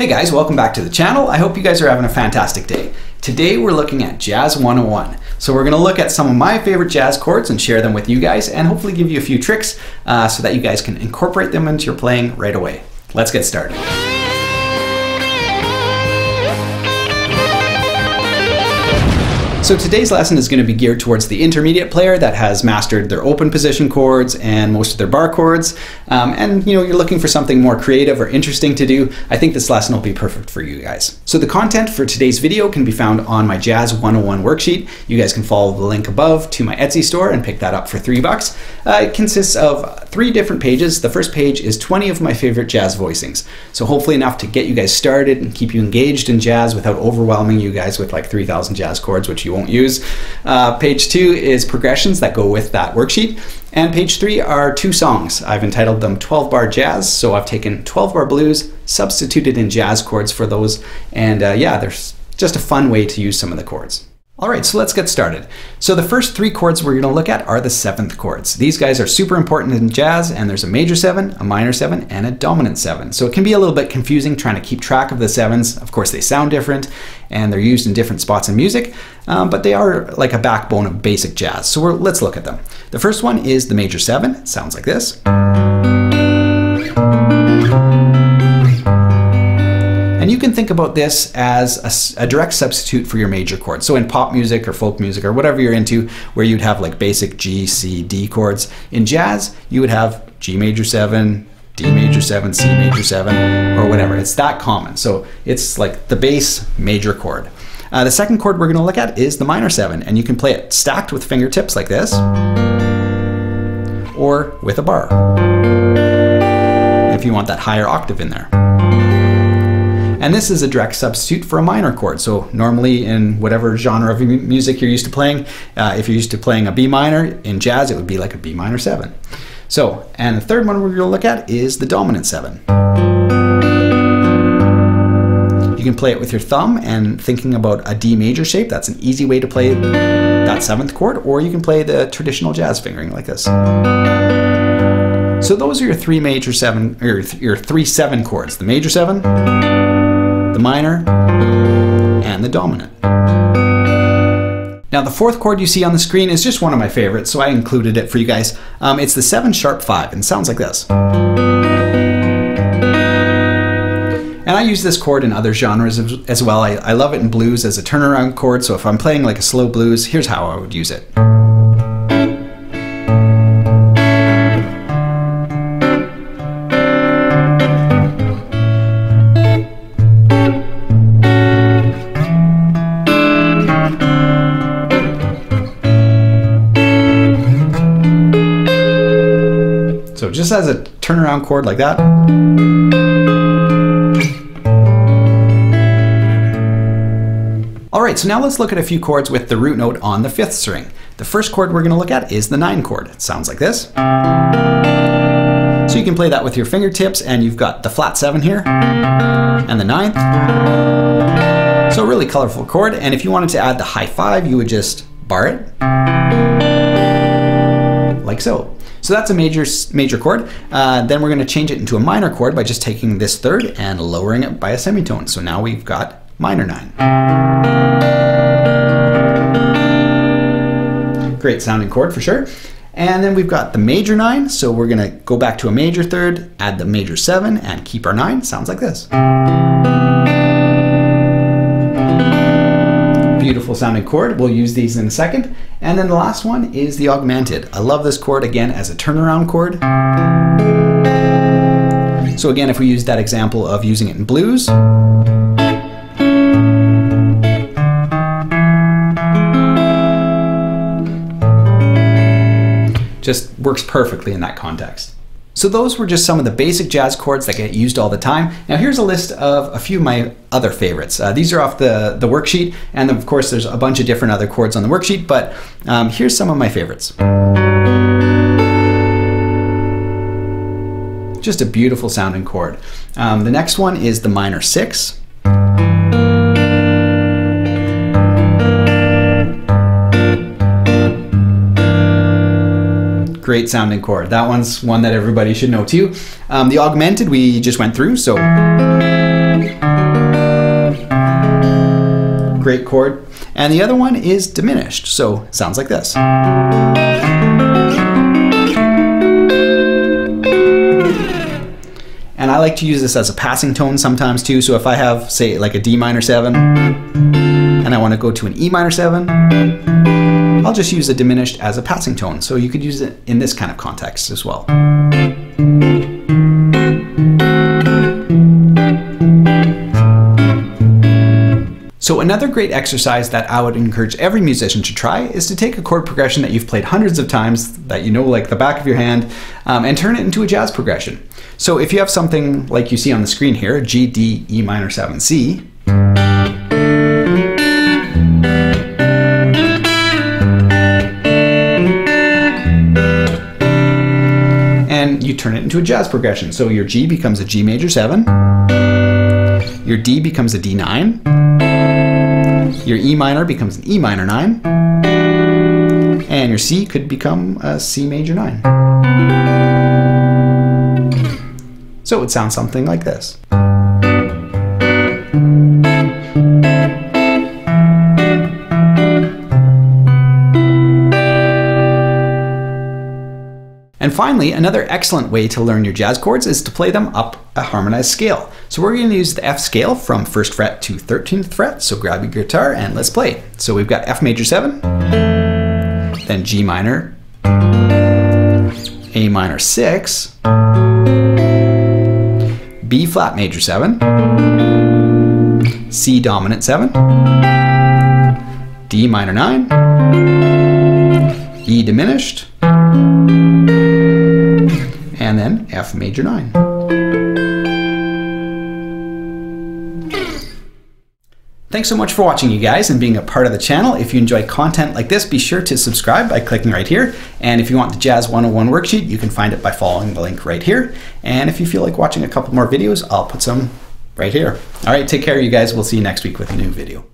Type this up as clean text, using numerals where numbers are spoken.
Hey guys, welcome back to the channel. I hope you guys are having a fantastic day. Today we're looking at Jazz 101. So we're going to look at some of my favorite jazz chords and share them with you guys and hopefully give you a few tricks so that you guys can incorporate them into your playing right away. Let's get started. So today's lesson is going to be geared towards the intermediate player that has mastered their open position chords and most of their bar chords. And you're looking for something more creative or interesting to do. I think this lesson will be perfect for you guys. So the content for today's video can be found on my Jazz 101 worksheet. You guys can follow the link above to my Etsy store and pick that up for $3. It consists of 3 different pages. The first page is 20 of my favorite jazz voicings. So hopefully enough to get you guys started and keep you engaged in jazz without overwhelming you guys with like 3,000 jazz chords, which you won't use. Page 2 is progressions that go with that worksheet. And page 3 are 2 songs. I've entitled them 12-bar jazz. So I've taken 12-bar blues, substituted in jazz chords for those. And yeah, there's just a fun way to use some of the chords. All right, so let's get started. So the first 3 chords we're going to look at are the 7th chords. These guys are super important in jazz, and there's a major 7, a minor 7, and a dominant 7. So it can be a little bit confusing trying to keep track of the 7s. Of course, they sound different, and they're used in different spots in music, but they are like a backbone of basic jazz. So let's look at them. The first one is the major 7. It sounds like this. And you can think about this as a direct substitute for your major chord. So in pop music or folk music or whatever you're into, where you'd have like basic G, C, D chords, in jazz, you would have G major 7, D major 7, C major 7, or whatever. It's that common. So it's like the base major chord. The second chord we're going to look at is the minor 7, and you can play it stacked with fingertips like this, or with a bar, if you want that higher octave in there. And this is a direct substitute for a minor chord. So normally in whatever genre of music you're used to playing, if you're used to playing a B minor, in jazz it would be like a B minor 7. So, and the third one we're going to look at is the dominant 7. You can play it with your thumb and thinking about a D major shape. That's an easy way to play that 7th chord, or you can play the traditional jazz fingering like this. So those are your 3 major 7, or your 3 7 chords: the major 7, the minor, and the dominant. Now the 4th chord you see on the screen is just one of my favorites, so I included it for you guys. It's the 7 sharp 5, and it sounds like this. And I use this chord in other genres as well. I love it in blues as a turnaround chord, so if I'm playing like a slow blues, here's how I would use it. So just as a turnaround chord like that. All right, so now let's look at a few chords with the root note on the 5th string. The first chord we're going to look at is the 9 chord. It sounds like this. So you can play that with your fingertips, and you've got the flat 7 here and the 9th. So a really colorful chord, and if you wanted to add the high 5, you would just bar it like so. So that's a major chord. Then we're going to change it into a minor chord by just taking this 3rd and lowering it by a semitone. So now we've got minor 9. Great sounding chord for sure. And then we've got the major 9. So we're going to go back to a major 3rd, add the major 7, and keep our 9. Sounds like this. Beautiful sounding chord. We'll use these in a second. And then the last one is the augmented. I love this chord again as a turnaround chord. So again, if we use that example of using it in blues, just works perfectly in that context. So those were just some of the basic jazz chords that get used all the time. Now here's a list of a few of my other favorites. These are off the worksheet, and of course there's a bunch of different other chords on the worksheet, but here's some of my favorites. Just a beautiful sounding chord. The next one is the minor 6. Great sounding chord. That one's one that everybody should know too. The augmented we just went through, so great chord. And the other one is diminished, so it sounds like this. And I like to use this as a passing tone sometimes too. So if I have, say, like a D minor 7, and I want to go to an E minor 7, I'll just use a diminished as a passing tone. So you could use it in this kind of context as well. So another great exercise that I would encourage every musician to try is to take a chord progression that you've played hundreds of times, that you know like the back of your hand, and turn it into a jazz progression. So if you have something like you see on the screen here, G, D, E minor 7, C, and you turn it into a jazz progression. So your G becomes a G major 7, your D becomes a D9, your E minor becomes an E minor 9, and your C could become a C major 9. So it sounds something like this. And finally, another excellent way to learn your jazz chords is to play them up a harmonized scale. So we're going to use the F scale from 1st fret to 13th fret. So grab your guitar and let's play. So we've got F major 7, then G minor, A minor 6, B flat major 7, C dominant 7, D minor 9, E diminished, and then F major 9. Thanks so much for watching, you guys, and being a part of the channel. If you enjoy content like this, be sure to subscribe by clicking right here. And if you want the Jazz 101 worksheet, you can find it by following the link right here. And if you feel like watching a couple more videos, I'll put some right here. All right, take care, you guys. We'll see you next week with a new video.